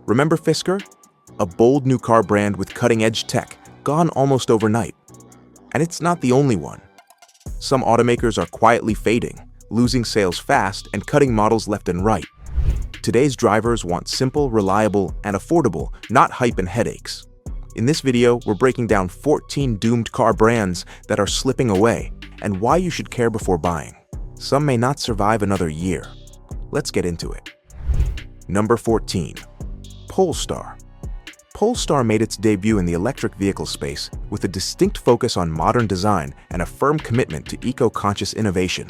Remember Fisker? A bold new car brand with cutting-edge tech, gone almost overnight. And it's not the only one. Some automakers are quietly fading, losing sales fast and cutting models left and right. Today's drivers want simple, reliable, and affordable, not hype and headaches. In this video, we're breaking down 14 doomed car brands that are slipping away and why you should care before buying. Some may not survive another year. Let's get into it. Number 14. Polestar. Polestar made its debut in the electric vehicle space with a distinct focus on modern design and a firm commitment to eco-conscious innovation.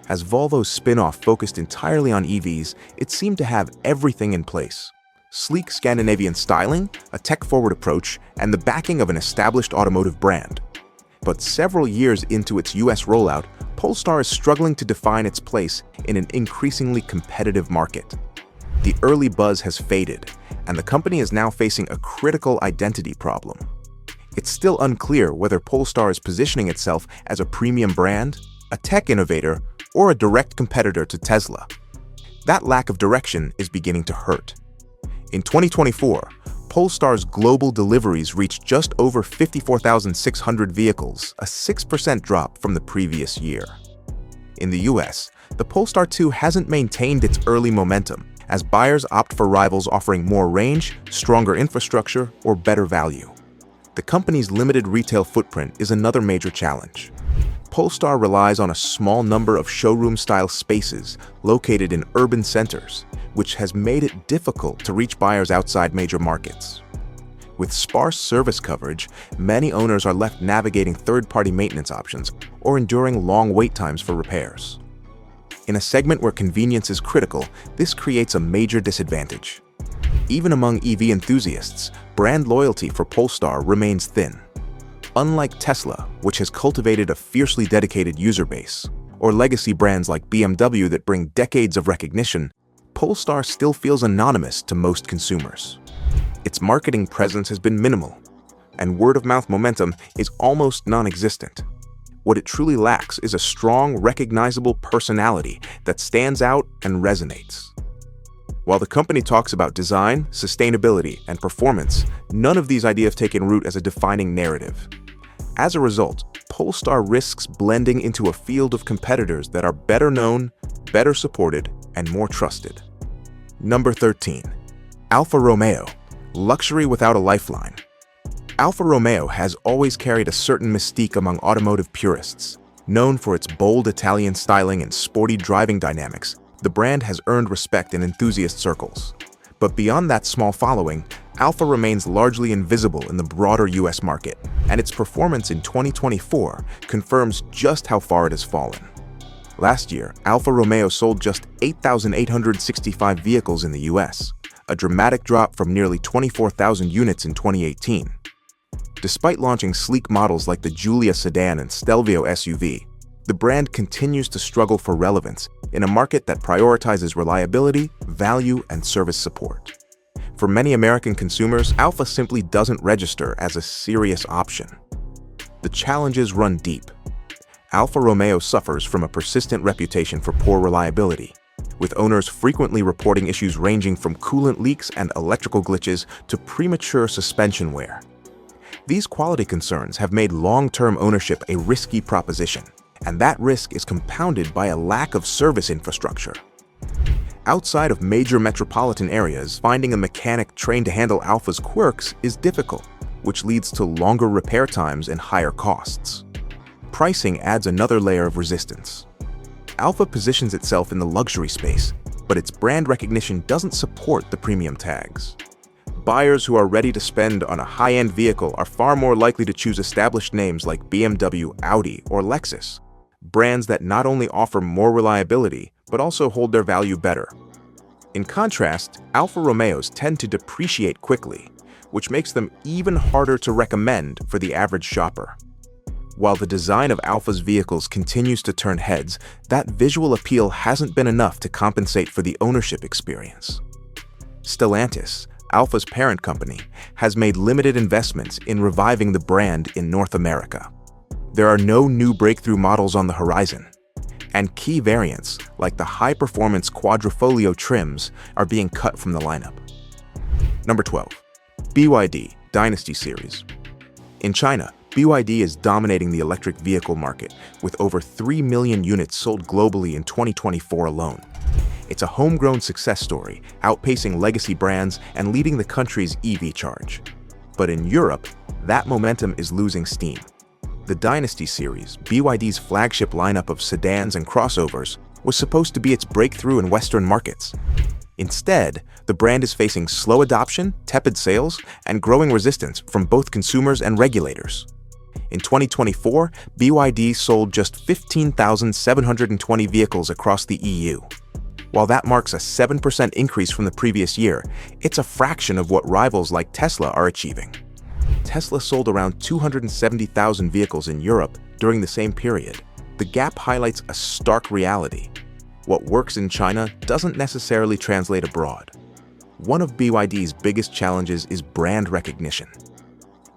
As Volvo's spin-off focused entirely on EVs, it seemed to have everything in place. Sleek Scandinavian styling, a tech-forward approach, and the backing of an established automotive brand. But several years into its US rollout, Polestar is struggling to define its place in an increasingly competitive market. The early buzz has faded, and the company is now facing a critical identity problem. It's still unclear whether Polestar is positioning itself as a premium brand, a tech innovator, or a direct competitor to Tesla. That lack of direction is beginning to hurt. In 2024, Polestar's global deliveries reached just over 54,600 vehicles, a 6% drop from the previous year. In the US, the Polestar 2 hasn't maintained its early momentum, as buyers opt for rivals offering more range, stronger infrastructure, or better value. The company's limited retail footprint is another major challenge. Polestar relies on a small number of showroom-style spaces located in urban centers, which has made it difficult to reach buyers outside major markets. With sparse service coverage, many owners are left navigating third-party maintenance options or enduring long wait times for repairs. In a segment where convenience is critical, this creates a major disadvantage. Even among EV enthusiasts, brand loyalty for Polestar remains thin. Unlike Tesla, which has cultivated a fiercely dedicated user base, or legacy brands like BMW that bring decades of recognition, Polestar still feels anonymous to most consumers. Its marketing presence has been minimal, and word-of-mouth momentum is almost non-existent. What it truly lacks is a strong, recognizable personality that stands out and resonates. While the company talks about design, sustainability, and performance, none of these ideas have taken root as a defining narrative. As a result, Polestar risks blending into a field of competitors that are better known, better supported, and more trusted. Number 13. Alfa Romeo. Luxury without a lifeline. Alfa Romeo has always carried a certain mystique among automotive purists. Known for its bold Italian styling and sporty driving dynamics, the brand has earned respect in enthusiast circles. But beyond that small following, Alfa remains largely invisible in the broader US market, and its performance in 2024 confirms just how far it has fallen. Last year, Alfa Romeo sold just 8,865 vehicles in the US, a dramatic drop from nearly 24,000 units in 2018. Despite launching sleek models like the Giulia sedan and Stelvio SUV, the brand continues to struggle for relevance in a market that prioritizes reliability, value, and service support. For many American consumers, Alfa simply doesn't register as a serious option. The challenges run deep. Alfa Romeo suffers from a persistent reputation for poor reliability, with owners frequently reporting issues ranging from coolant leaks and electrical glitches to premature suspension wear. These quality concerns have made long-term ownership a risky proposition, and that risk is compounded by a lack of service infrastructure. Outside of major metropolitan areas, finding a mechanic trained to handle Alfa's quirks is difficult, which leads to longer repair times and higher costs. Pricing adds another layer of resistance. Alfa positions itself in the luxury space, but its brand recognition doesn't support the premium tags. Buyers who are ready to spend on a high-end vehicle are far more likely to choose established names like BMW, Audi, or Lexus, brands that not only offer more reliability, but also hold their value better. In contrast, Alfa Romeos tend to depreciate quickly, which makes them even harder to recommend for the average shopper. While the design of Alfa's vehicles continues to turn heads, that visual appeal hasn't been enough to compensate for the ownership experience. Stellantis, Alfa's parent company, has made limited investments in reviving the brand in North America. There are no new breakthrough models on the horizon, and key variants, like the high-performance Quadrifoglio trims, are being cut from the lineup. Number 12. BYD Dynasty Series. In China, BYD is dominating the electric vehicle market with over 3 million units sold globally in 2024 alone. It's a homegrown success story, outpacing legacy brands and leading the country's EV charge. But in Europe, that momentum is losing steam. The Dynasty series, BYD's flagship lineup of sedans and crossovers, was supposed to be its breakthrough in Western markets. Instead, the brand is facing slow adoption, tepid sales, and growing resistance from both consumers and regulators. In 2024, BYD sold just 15,720 vehicles across the EU. While that marks a 7% increase from the previous year, it's a fraction of what rivals like Tesla are achieving. Tesla sold around 270,000 vehicles in Europe during the same period. The gap highlights a stark reality. What works in China doesn't necessarily translate abroad. One of BYD's biggest challenges is brand recognition.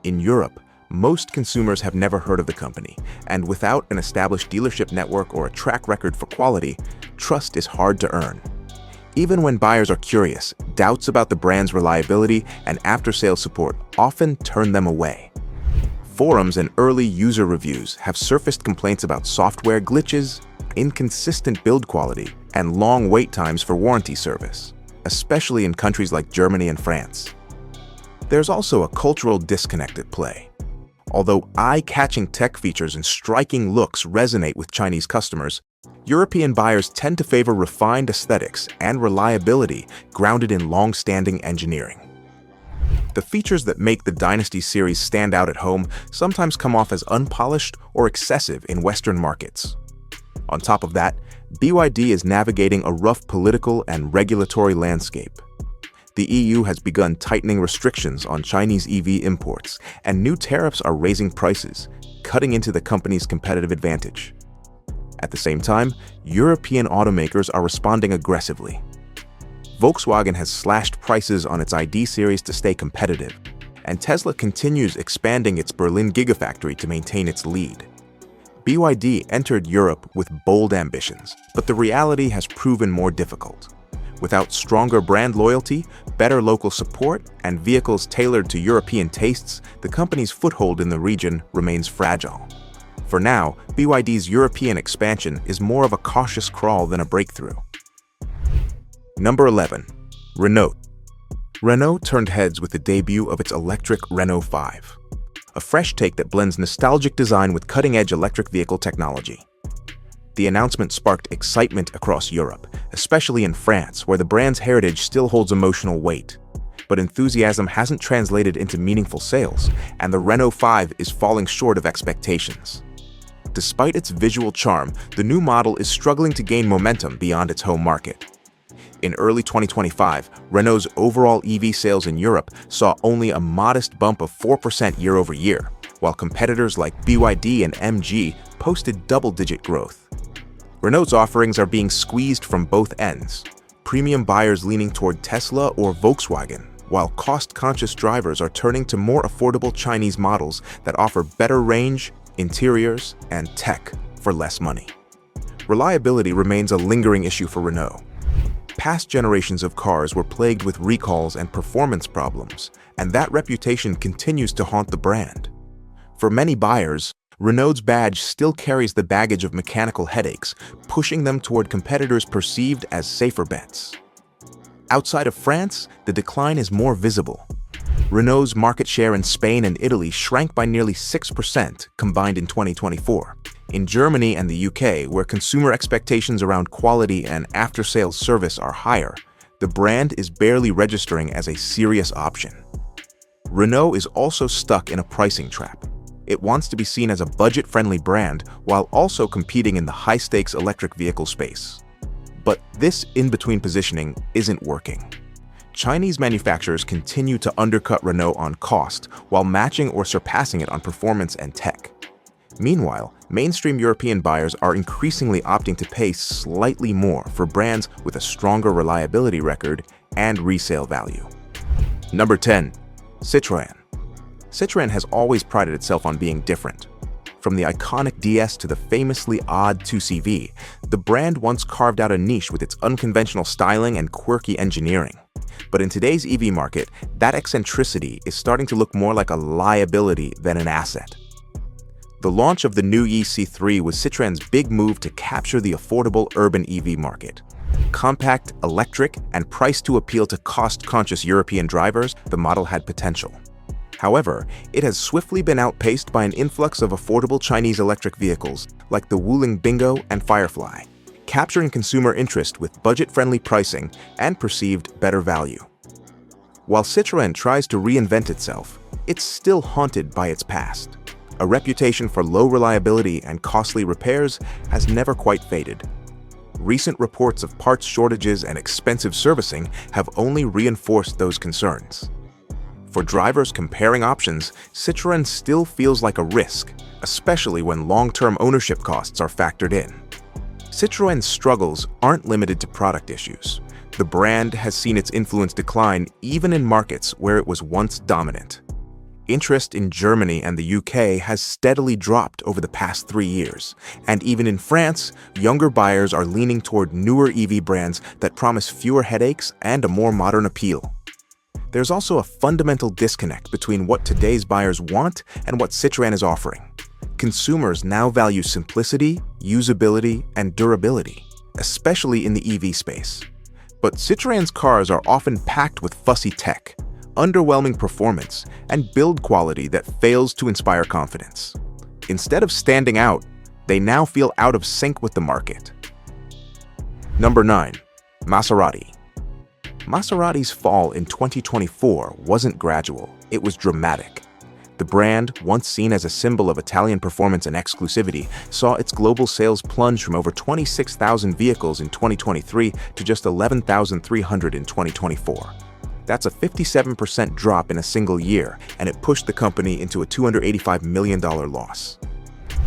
In Europe, most consumers have never heard of the company, and without an established dealership network or a track record for quality, trust is hard to earn. Even when buyers are curious, doubts about the brand's reliability and after-sales support often turn them away. Forums and early user reviews have surfaced complaints about software glitches, inconsistent build quality, and long wait times for warranty service, especially in countries like Germany and France. There's also a cultural disconnect at play. Although eye-catching tech features and striking looks resonate with Chinese customers, European buyers tend to favor refined aesthetics and reliability grounded in long-standing engineering. The features that make the Dynasty series stand out at home sometimes come off as unpolished or excessive in Western markets. On top of that, BYD is navigating a rough political and regulatory landscape. The EU has begun tightening restrictions on Chinese EV imports, and new tariffs are raising prices, cutting into the company's competitive advantage. At the same time, European automakers are responding aggressively. Volkswagen has slashed prices on its ID series to stay competitive, and Tesla continues expanding its Berlin Gigafactory to maintain its lead. BYD entered Europe with bold ambitions, but the reality has proven more difficult. Without stronger brand loyalty, better local support, and vehicles tailored to European tastes, the company's foothold in the region remains fragile. For now, BYD's European expansion is more of a cautious crawl than a breakthrough. Number 11. Renault. Renault turned heads with the debut of its electric Renault 5, a fresh take that blends nostalgic design with cutting-edge electric vehicle technology. The announcement sparked excitement across Europe, especially in France, where the brand's heritage still holds emotional weight. But enthusiasm hasn't translated into meaningful sales, and the Renault 5 is falling short of expectations. Despite its visual charm, the new model is struggling to gain momentum beyond its home market. In early 2025, Renault's overall EV sales in Europe saw only a modest bump of 4% year-over-year, while competitors like BYD and MG posted double-digit growth. Renault's offerings are being squeezed from both ends, premium buyers leaning toward Tesla or Volkswagen, while cost-conscious drivers are turning to more affordable Chinese models that offer better range, interiors, and tech for less money. Reliability remains a lingering issue for Renault. Past generations of cars were plagued with recalls and performance problems, and that reputation continues to haunt the brand. For many buyers, Renault's badge still carries the baggage of mechanical headaches, pushing them toward competitors perceived as safer bets. Outside of France, the decline is more visible. Renault's market share in Spain and Italy shrank by nearly 6% combined in 2024. In Germany and the UK, where consumer expectations around quality and after-sales service are higher, the brand is barely registering as a serious option. Renault is also stuck in a pricing trap. It wants to be seen as a budget-friendly brand while also competing in the high-stakes electric vehicle space. But this in-between positioning isn't working. Chinese manufacturers continue to undercut Renault on cost while matching or surpassing it on performance and tech. Meanwhile, mainstream European buyers are increasingly opting to pay slightly more for brands with a stronger reliability record and resale value. Number 10. Citroën. Citroën has always prided itself on being different. From the iconic DS to the famously odd 2CV, the brand once carved out a niche with its unconventional styling and quirky engineering. But in today's EV market, that eccentricity is starting to look more like a liability than an asset. The launch of the new ë-C3 was Citroën's big move to capture the affordable urban EV market. Compact, electric, and priced to appeal to cost-conscious European drivers, the model had potential. However, it has swiftly been outpaced by an influx of affordable Chinese electric vehicles like the Wuling Bingo and Firefly, capturing consumer interest with budget-friendly pricing and perceived better value. While Citroën tries to reinvent itself, it's still haunted by its past. A reputation for low reliability and costly repairs has never quite faded. Recent reports of parts shortages and expensive servicing have only reinforced those concerns. For drivers comparing options, Citroën still feels like a risk, especially when long-term ownership costs are factored in. Citroën's struggles aren't limited to product issues. The brand has seen its influence decline even in markets where it was once dominant. Interest in Germany and the UK has steadily dropped over the past 3 years, and even in France, younger buyers are leaning toward newer EV brands that promise fewer headaches and a more modern appeal. There's also a fundamental disconnect between what today's buyers want and what Citroën is offering. Consumers now value simplicity, usability, and durability, especially in the EV space. But Citroën's cars are often packed with fussy tech, underwhelming performance, and build quality that fails to inspire confidence. Instead of standing out, they now feel out of sync with the market. Number 9. Maserati. Maserati's fall in 2024 wasn't gradual, it was dramatic. The brand, once seen as a symbol of Italian performance and exclusivity, saw its global sales plunge from over 26,000 vehicles in 2023 to just 11,300 in 2024. That's a 57% drop in a single year, and it pushed the company into a $285 million loss.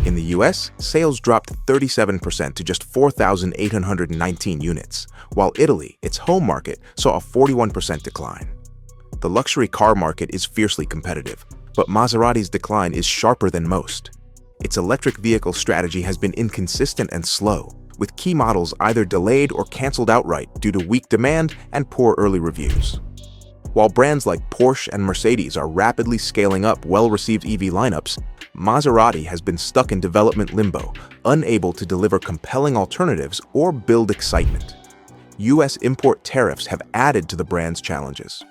In the US, sales dropped 37% to just 4,819 units, while Italy, its home market, saw a 41% decline. The luxury car market is fiercely competitive, but Maserati's decline is sharper than most. Its electric vehicle strategy has been inconsistent and slow, with key models either delayed or canceled outright due to weak demand and poor early reviews. While brands like Porsche and Mercedes are rapidly scaling up well-received EV lineups, Maserati has been stuck in development limbo, unable to deliver compelling alternatives or build excitement. US import tariffs have added to the brand's challenges.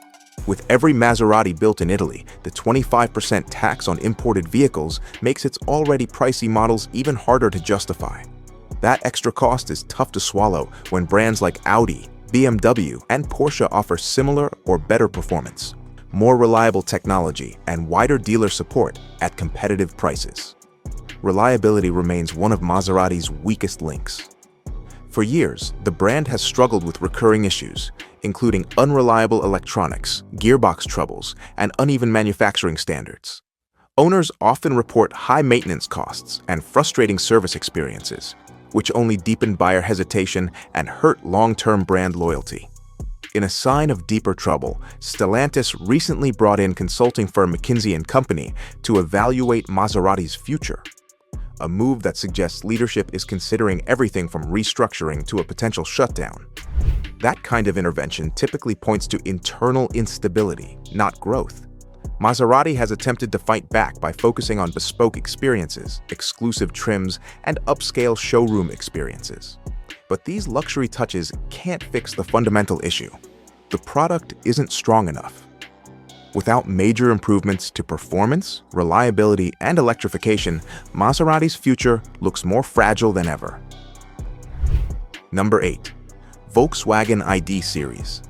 With every Maserati built in Italy, the 25% tax on imported vehicles makes its already pricey models even harder to justify. That extra cost is tough to swallow when brands like Audi, BMW, and Porsche offer similar or better performance, more reliable technology, and wider dealer support at competitive prices. Reliability remains one of Maserati's weakest links. For years, the brand has struggled with recurring issues, including unreliable electronics, gearbox troubles, and uneven manufacturing standards. Owners often report high maintenance costs and frustrating service experiences, which only deepen buyer hesitation and hurt long-term brand loyalty. In a sign of deeper trouble, Stellantis recently brought in consulting firm McKinsey & Company to evaluate Maserati's future, a move that suggests leadership is considering everything from restructuring to a potential shutdown. That kind of intervention typically points to internal instability, not growth. Maserati has attempted to fight back by focusing on bespoke experiences, exclusive trims, and upscale showroom experiences. But these luxury touches can't fix the fundamental issue. The product isn't strong enough. Without major improvements to performance, reliability, and electrification, Maserati's future looks more fragile than ever. Number 8. Volkswagen ID Series.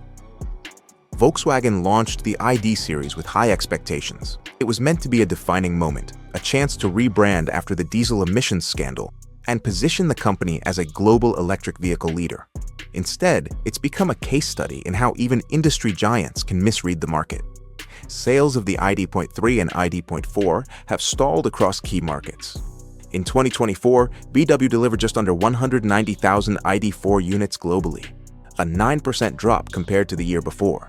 Volkswagen launched the ID series with high expectations. It was meant to be a defining moment, a chance to rebrand after the diesel emissions scandal, and position the company as a global electric vehicle leader. Instead, it's become a case study in how even industry giants can misread the market. Sales of the ID.3 and ID.4 have stalled across key markets. In 2024, VW delivered just under 190,000 ID.4 units globally, a 9% drop compared to the year before.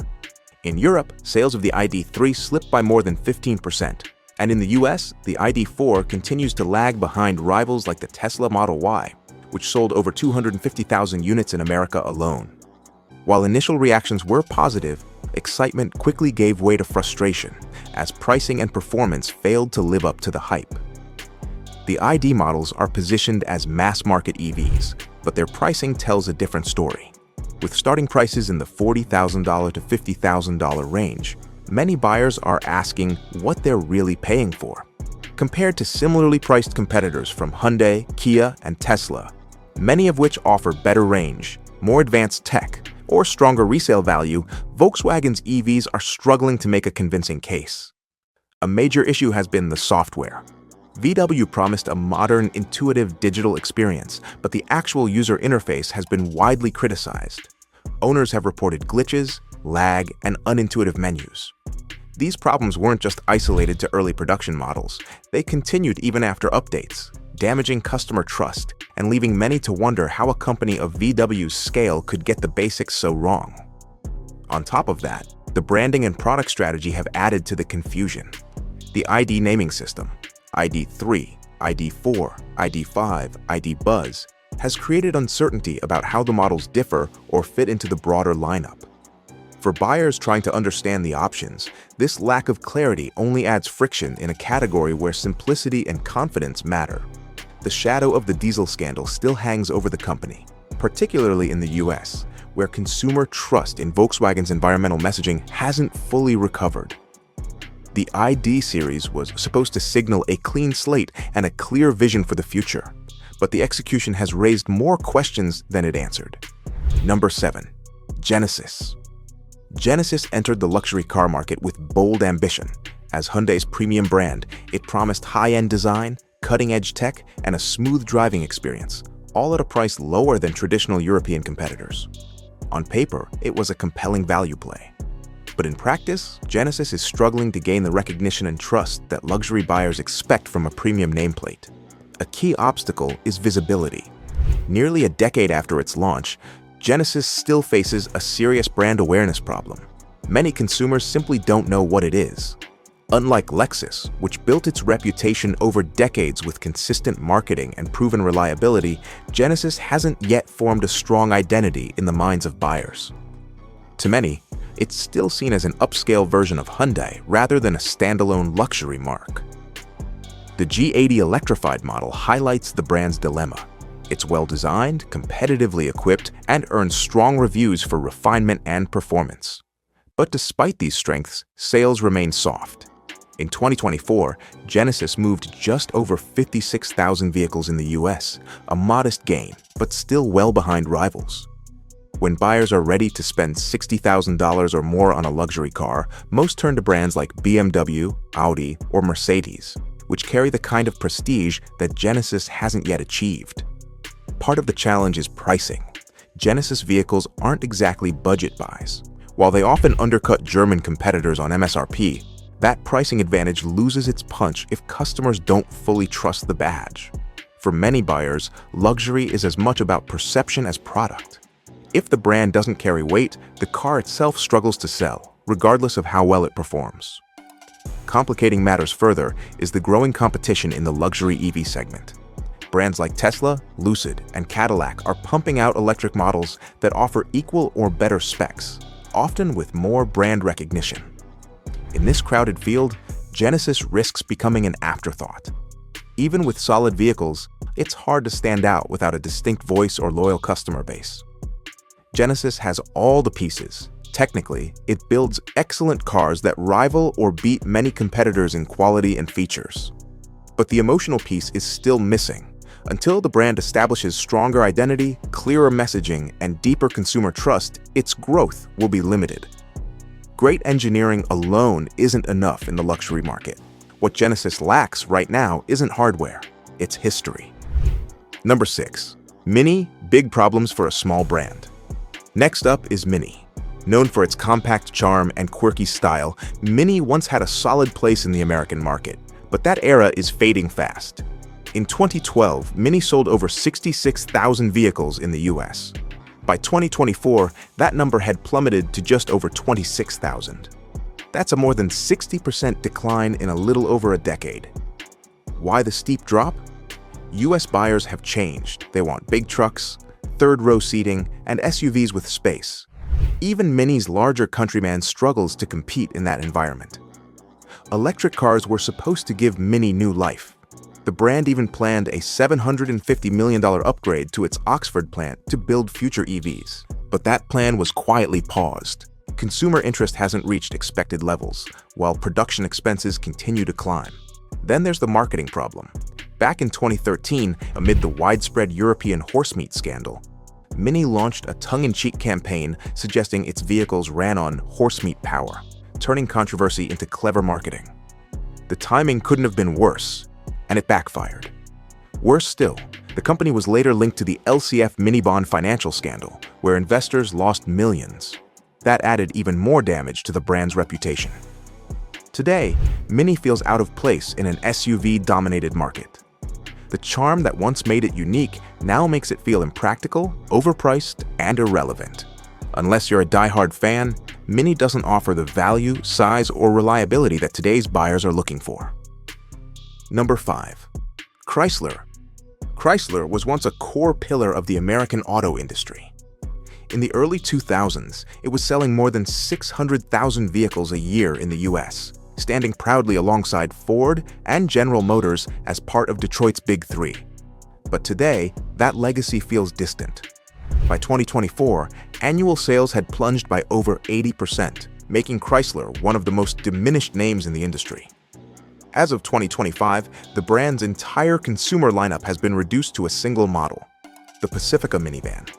In Europe, sales of the ID.3 slipped by more than 15%, and in the US, the ID.4 continues to lag behind rivals like the Tesla Model Y, which sold over 250,000 units in America alone. While initial reactions were positive, excitement quickly gave way to frustration as pricing and performance failed to live up to the hype. The ID models are positioned as mass-market EVs, but their pricing tells a different story. With starting prices in the $40,000 to $50,000 range, many buyers are asking what they're really paying for. Compared to similarly priced competitors from Hyundai, Kia, and Tesla, many of which offer better range, more advanced tech, or stronger resale value, Volkswagen's EVs are struggling to make a convincing case. A major issue has been the software. VW promised a modern, intuitive digital experience, but the actual user interface has been widely criticized. Owners have reported glitches, lag, and unintuitive menus. These problems weren't just isolated to early production models. They continued even after updates, damaging customer trust and leaving many to wonder how a company of VW's scale could get the basics so wrong. On top of that, the branding and product strategy have added to the confusion. The ID naming system, ID3, ID4, ID5, ID Buzz, has created uncertainty about how the models differ or fit into the broader lineup. For buyers trying to understand the options, this lack of clarity only adds friction in a category where simplicity and confidence matter. The shadow of the diesel scandal still hangs over the company, particularly in the US, where consumer trust in Volkswagen's environmental messaging hasn't fully recovered. The ID series was supposed to signal a clean slate and a clear vision for the future, but the execution has raised more questions than it answered. Number 7. Genesis. Genesis entered the luxury car market with bold ambition. As Hyundai's premium brand, it promised high-end design, cutting-edge tech, and a smooth driving experience, all at a price lower than traditional European competitors. On paper, it was a compelling value play. But in practice, Genesis is struggling to gain the recognition and trust that luxury buyers expect from a premium nameplate. A key obstacle is visibility. Nearly a decade after its launch, Genesis still faces a serious brand awareness problem. Many consumers simply don't know what it is. Unlike Lexus, which built its reputation over decades with consistent marketing and proven reliability, Genesis hasn't yet formed a strong identity in the minds of buyers. To many, it's still seen as an upscale version of Hyundai rather than a standalone luxury mark. The G80 electrified model highlights the brand's dilemma. It's well-designed, competitively equipped, and earns strong reviews for refinement and performance. But despite these strengths, sales remain soft. In 2024, Genesis moved just over 56,000 vehicles in the US, a modest gain, but still well behind rivals. When buyers are ready to spend $60,000 or more on a luxury car, most turn to brands like BMW, Audi, or Mercedes, which carry the kind of prestige that Genesis hasn't yet achieved. Part of the challenge is pricing. Genesis vehicles aren't exactly budget buys. While they often undercut German competitors on MSRP, that pricing advantage loses its punch if customers don't fully trust the badge. For many buyers, luxury is as much about perception as product. If the brand doesn't carry weight, the car itself struggles to sell, regardless of how well it performs. Complicating matters further is the growing competition in the luxury EV segment. Brands like Tesla, Lucid, and Cadillac are pumping out electric models that offer equal or better specs, often with more brand recognition. In this crowded field, Genesis risks becoming an afterthought. Even with solid vehicles, it's hard to stand out without a distinct voice or loyal customer base. Genesis has all the pieces. Technically, it builds excellent cars that rival or beat many competitors in quality and features. But the emotional piece is still missing. Until the brand establishes stronger identity, clearer messaging, and deeper consumer trust, its growth will be limited. Great engineering alone isn't enough in the luxury market. What Genesis lacks right now isn't hardware, it's history. Number 6. Mini, big problems for a small brand. Next up is Mini. Known for its compact charm and quirky style, Mini once had a solid place in the American market, but that era is fading fast. In 2012, Mini sold over 66,000 vehicles in the US. By 2024, that number had plummeted to just over 26,000. That's a more than 60% decline in a little over a decade. Why the steep drop? US buyers have changed. They want big trucks, third-row seating, and SUVs with space. Even Mini's larger Countryman struggles to compete in that environment. Electric cars were supposed to give Mini new life. The brand even planned a $750 million upgrade to its Oxford plant to build future EVs. But that plan was quietly paused. Consumer interest hasn't reached expected levels, while production expenses continue to climb. Then there's the marketing problem. Back in 2013, amid the widespread European horsemeat scandal, Mini launched a tongue-in-cheek campaign suggesting its vehicles ran on horsemeat power, turning controversy into clever marketing. The timing couldn't have been worse, and it backfired. Worse still, the company was later linked to the LCF Minibond financial scandal, where investors lost millions. That added even more damage to the brand's reputation. Today, Mini feels out of place in an SUV-dominated market. The charm that once made it unique now makes it feel impractical, overpriced, and irrelevant. Unless you're a die-hard fan, Mini doesn't offer the value, size, or reliability that today's buyers are looking for. Number 5. Chrysler. Chrysler was once a core pillar of the American auto industry. In the early 2000s, it was selling more than 600,000 vehicles a year in the US, standing proudly alongside Ford and General Motors as part of Detroit's Big Three. But today, that legacy feels distant. By 2024, annual sales had plunged by over 80%, making Chrysler one of the most diminished names in the industry. As of 2025, the brand's entire consumer lineup has been reduced to a single model, the Pacifica minivan.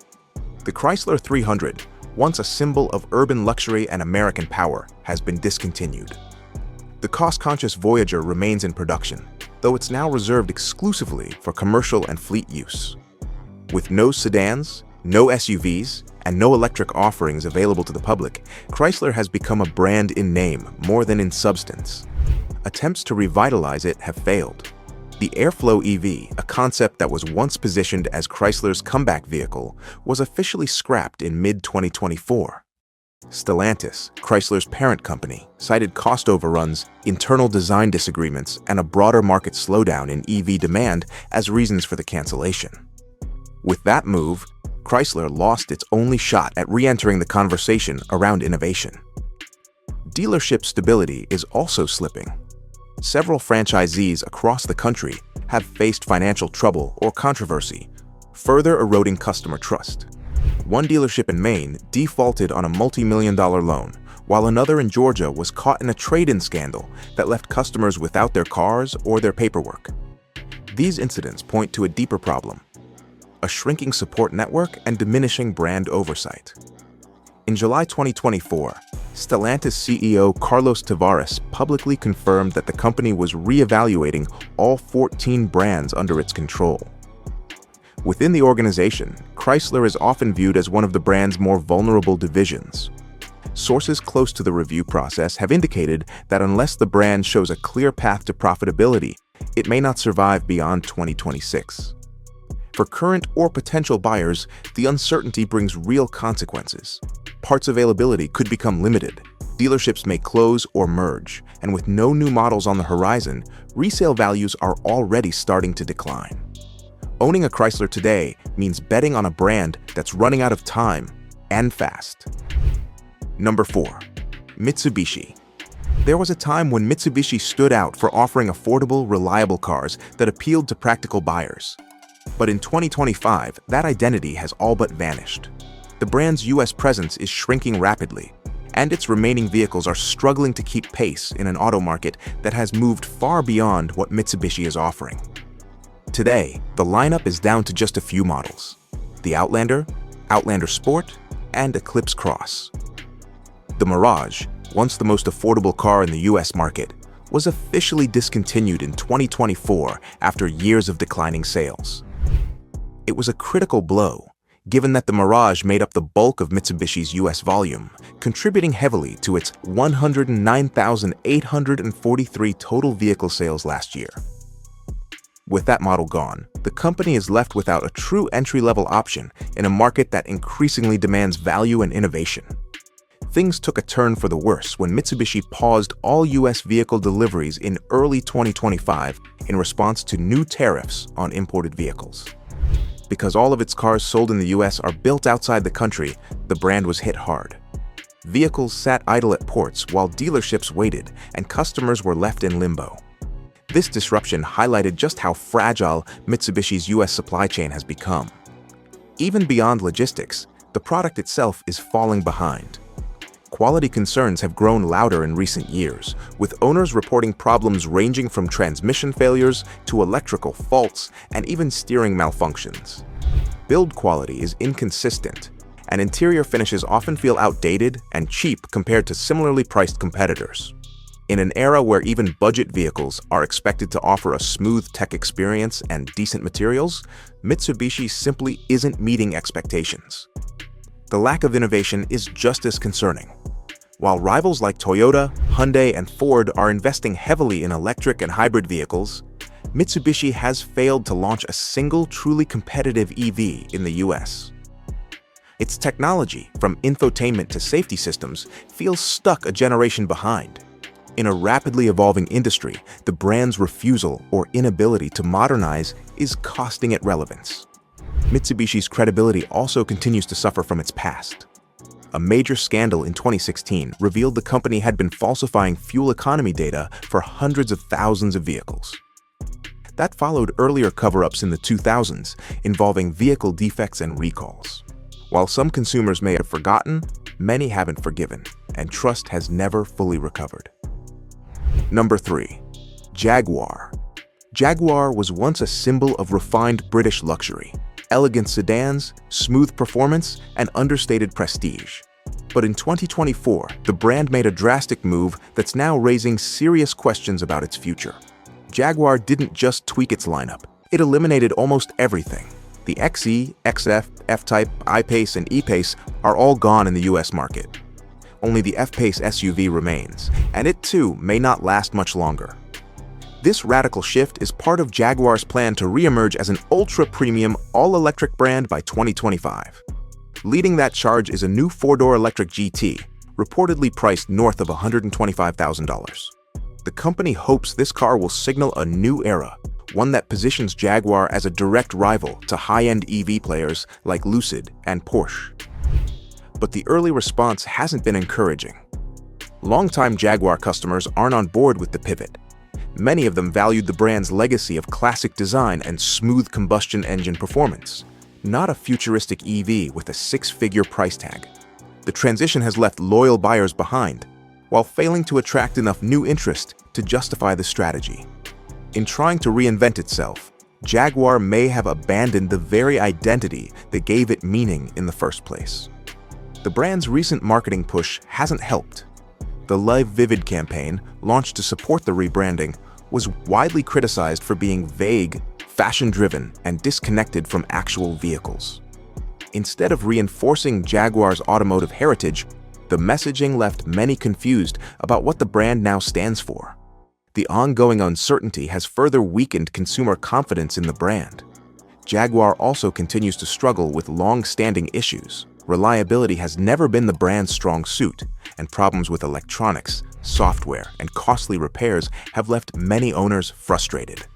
The Chrysler 300, once a symbol of urban luxury and American power, has been discontinued. The cost-conscious Voyager remains in production, though it's now reserved exclusively for commercial and fleet use. With no sedans, no SUVs, and no electric offerings available to the public, Chrysler has become a brand in name more than in substance. Attempts to revitalize it have failed. The Airflow EV, a concept that was once positioned as Chrysler's comeback vehicle, was officially scrapped in mid-2024. Stellantis, Chrysler's parent company, cited cost overruns, internal design disagreements, and a broader market slowdown in EV demand as reasons for the cancellation. With that move, Chrysler lost its only shot at re-entering the conversation around innovation. Dealership stability is also slipping. Several franchisees across the country have faced financial trouble or controversy, further eroding customer trust. One dealership in Maine defaulted on a multi-million-dollar loan, while another in Georgia was caught in a trade-in scandal that left customers without their cars or their paperwork. These incidents point to a deeper problem: a shrinking support network and diminishing brand oversight. In July 2024, Stellantis CEO Carlos Tavares publicly confirmed that the company was reevaluating all 14 brands under its control. Within the organization, Chrysler is often viewed as one of the brand's more vulnerable divisions. Sources close to the review process have indicated that unless the brand shows a clear path to profitability, it may not survive beyond 2026. For current or potential buyers, the uncertainty brings real consequences. Parts availability could become limited, dealerships may close or merge, and with no new models on the horizon, resale values are already starting to decline. Owning a Chrysler today means betting on a brand that's running out of time and fast. Number 4. Mitsubishi. There was a time when Mitsubishi stood out for offering affordable, reliable cars that appealed to practical buyers. But in 2025, that identity has all but vanished. The brand's US presence is shrinking rapidly, and its remaining vehicles are struggling to keep pace in an auto market that has moved far beyond what Mitsubishi is offering. Today, the lineup is down to just a few models: the Outlander, Outlander Sport, and Eclipse Cross. The Mirage, once the most affordable car in the US market, was officially discontinued in 2024 after years of declining sales. It was a critical blow, given that the Mirage made up the bulk of Mitsubishi's US volume, contributing heavily to its 109,843 total vehicle sales last year. With that model gone, the company is left without a true entry-level option in a market that increasingly demands value and innovation. Things took a turn for the worse when Mitsubishi paused all US vehicle deliveries in early 2025 in response to new tariffs on imported vehicles. Because all of its cars sold in the US are built outside the country, the brand was hit hard. Vehicles sat idle at ports while dealerships waited, and customers were left in limbo. This disruption highlighted just how fragile Mitsubishi's US supply chain has become. Even beyond logistics, the product itself is falling behind. Quality concerns have grown louder in recent years, with owners reporting problems ranging from transmission failures to electrical faults and even steering malfunctions. Build quality is inconsistent, and interior finishes often feel outdated and cheap compared to similarly priced competitors. In an era where even budget vehicles are expected to offer a smooth tech experience and decent materials, Mitsubishi simply isn't meeting expectations. The lack of innovation is just as concerning. While rivals like Toyota, Hyundai, and Ford are investing heavily in electric and hybrid vehicles, Mitsubishi has failed to launch a single truly competitive EV in the US. Its technology, from infotainment to safety systems, feels stuck a generation behind. In a rapidly evolving industry, the brand's refusal or inability to modernize is costing it relevance. Mitsubishi's credibility also continues to suffer from its past. A major scandal in 2016 revealed the company had been falsifying fuel economy data for hundreds of thousands of vehicles. That followed earlier cover-ups in the 2000s involving vehicle defects and recalls. While some consumers may have forgotten, many haven't forgiven, and trust has never fully recovered. Number 3. Jaguar. Jaguar was once a symbol of refined British luxury. Elegant sedans, smooth performance, and understated prestige. But in 2024, the brand made a drastic move that's now raising serious questions about its future. Jaguar didn't just tweak its lineup, it eliminated almost everything. The XE, XF, F-Type, I-Pace, and E-Pace are all gone in the US market. Only the F-Pace SUV remains, and it too may not last much longer. This radical shift is part of Jaguar's plan to re-emerge as an ultra-premium, all-electric brand by 2025. Leading that charge is a new four-door electric GT, reportedly priced north of $125,000. The company hopes this car will signal a new era, one that positions Jaguar as a direct rival to high-end EV players like Lucid and Porsche. But the early response hasn't been encouraging. Longtime Jaguar customers aren't on board with the pivot. Many of them valued the brand's legacy of classic design and smooth combustion engine performance, not a futuristic EV with a six-figure price tag. The transition has left loyal buyers behind, while failing to attract enough new interest to justify the strategy. In trying to reinvent itself, Jaguar may have abandoned the very identity that gave it meaning in the first place. The brand's recent marketing push hasn't helped. The Live Vivid campaign, launched to support the rebranding, was widely criticized for being vague, fashion-driven, and disconnected from actual vehicles. Instead of reinforcing Jaguar's automotive heritage, the messaging left many confused about what the brand now stands for. The ongoing uncertainty has further weakened consumer confidence in the brand. Jaguar also continues to struggle with long-standing issues. Reliability has never been the brand's strong suit, and problems with electronics, software, and costly repairs have left many owners frustrated.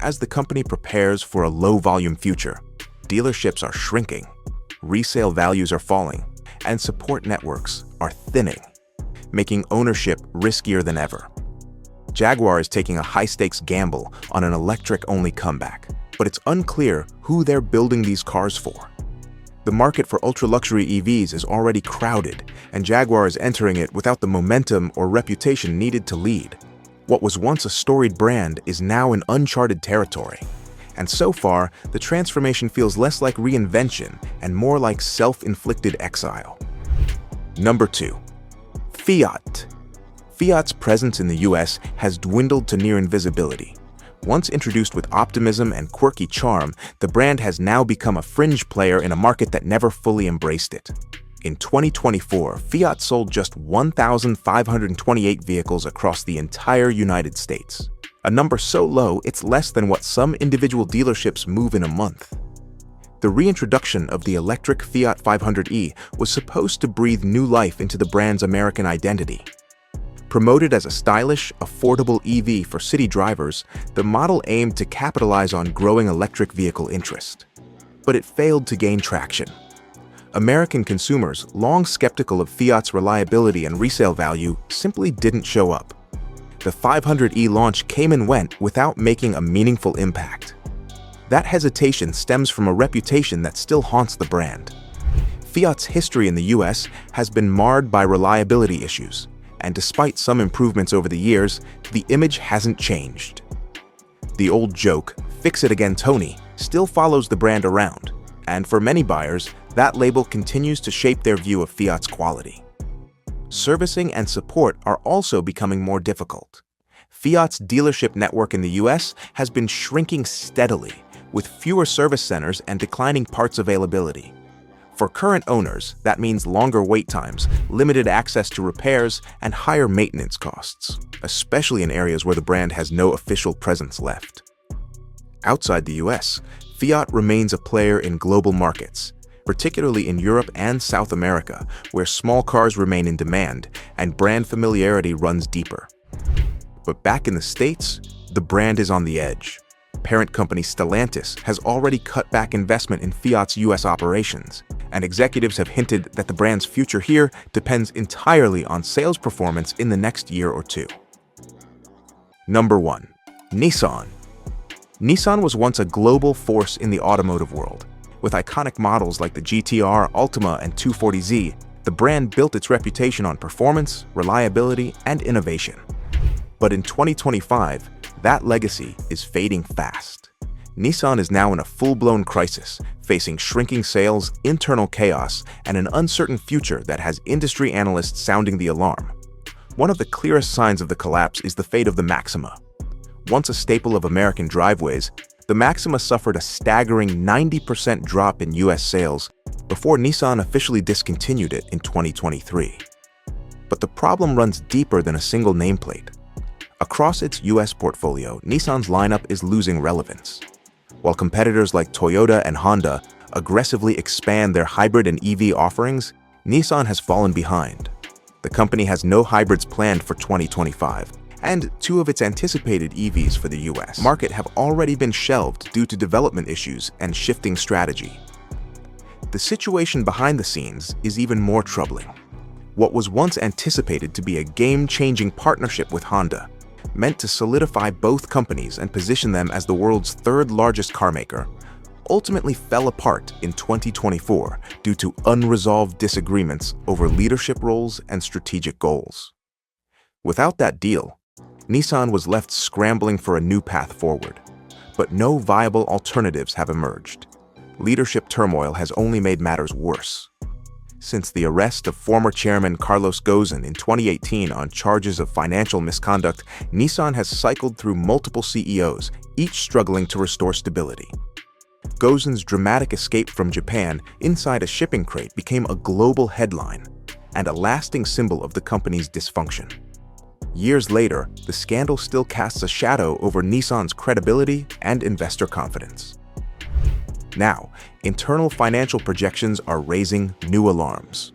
As the company prepares for a low-volume future, dealerships are shrinking, resale values are falling, and support networks are thinning, making ownership riskier than ever. Jaguar is taking a high-stakes gamble on an electric-only comeback, but it's unclear who they're building these cars for. The market for ultra-luxury EVs is already crowded, and Jaguar is entering it without the momentum or reputation needed to lead. What was once a storied brand is now in uncharted territory. And so far, the transformation feels less like reinvention and more like self-inflicted exile. Number 2. Fiat. Fiat's presence in the US has dwindled to near invisibility. Once introduced with optimism and quirky charm, the brand has now become a fringe player in a market that never fully embraced it. In 2024, Fiat sold just 1,528 vehicles across the entire United States, a number so low it's less than what some individual dealerships move in a month. The reintroduction of the electric Fiat 500e was supposed to breathe new life into the brand's American identity. Promoted as a stylish, affordable EV for city drivers, the model aimed to capitalize on growing electric vehicle interest. but it failed to gain traction. American consumers, long skeptical of Fiat's reliability and resale value, simply didn't show up. The 500e launch came and went without making a meaningful impact. That hesitation stems from a reputation that still haunts the brand. Fiat's history in the US has been marred by reliability issues, and despite some improvements over the years, the image hasn't changed. The old joke, "Fix it again, Tony," still follows the brand around, and for many buyers, that label continues to shape their view of Fiat's quality. Servicing and support are also becoming more difficult. Fiat's dealership network in the US has been shrinking steadily, with fewer service centers and declining parts availability. For current owners, that means longer wait times, limited access to repairs, and higher maintenance costs, especially in areas where the brand has no official presence left. Outside the US, Fiat remains a player in global markets, particularly in Europe and South America, where small cars remain in demand and brand familiarity runs deeper. But back in the States, the brand is on the edge. Parent company Stellantis has already cut back investment in Fiat's US operations, and executives have hinted that the brand's future here depends entirely on sales performance in the next year or two. Number 1. Nissan. Nissan was once a global force in the automotive world. With iconic models like the GT-R, Altima, and 240Z, the brand built its reputation on performance, reliability, and innovation. But in 2025, that legacy is fading fast. Nissan is now in a full-blown crisis, facing shrinking sales, internal chaos, and an uncertain future that has industry analysts sounding the alarm. One of the clearest signs of the collapse is the fate of the Maxima. Once a staple of American driveways, the Maxima suffered a staggering 90% drop in US sales before Nissan officially discontinued it in 2023. But the problem runs deeper than a single nameplate. Across its US portfolio, Nissan's lineup is losing relevance. While competitors like Toyota and Honda aggressively expand their hybrid and EV offerings, Nissan has fallen behind. The company has no hybrids planned for 2025, and 2 of its anticipated EVs for the US market have already been shelved due to development issues and shifting strategy. The situation behind the scenes is even more troubling. What was once anticipated to be a game-changing partnership with Honda, meant to solidify both companies and position them as the world's 3rd largest carmaker, ultimately fell apart in 2024 due to unresolved disagreements over leadership roles and strategic goals. Without that deal, Nissan was left scrambling for a new path forward, but no viable alternatives have emerged. Leadership turmoil has only made matters worse. Since the arrest of former chairman Carlos Ghosn in 2018 on charges of financial misconduct, Nissan has cycled through multiple CEOs, each struggling to restore stability. Ghosn's dramatic escape from Japan inside a shipping crate became a global headline and a lasting symbol of the company's dysfunction. Years later, the scandal still casts a shadow over Nissan's credibility and investor confidence. Now, internal financial projections are raising new alarms.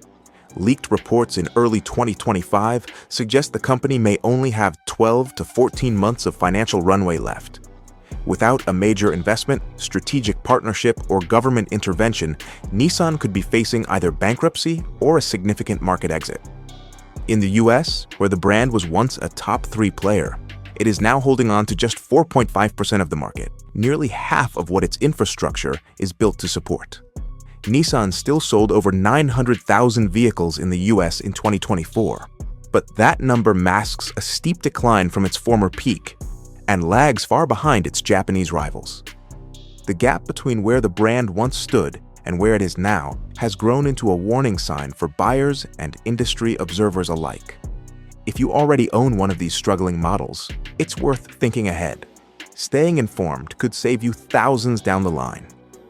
Leaked reports in early 2025 suggest the company may only have 12 to 14 months of financial runway left. Without a major investment, strategic partnership, or government intervention, Nissan could be facing either bankruptcy or a significant market exit. In the US, where the brand was once a top 3 player, it is now holding on to just 4.5% of the market, nearly half of what its infrastructure is built to support. Nissan still sold over 900,000 vehicles in the US in 2024, but that number masks a steep decline from its former peak and lags far behind its Japanese rivals. The gap between where the brand once stood and where it is now has grown into a warning sign for buyers and industry observers alike. If you already own one of these struggling models, it's worth thinking ahead. Staying informed could save you thousands down the line.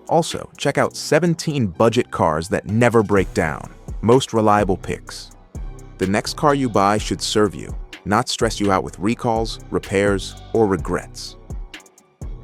Also, check out 17 budget cars that never break down. Most reliable picks. The next car you buy should serve you, not stress you out with recalls, repairs, or regrets.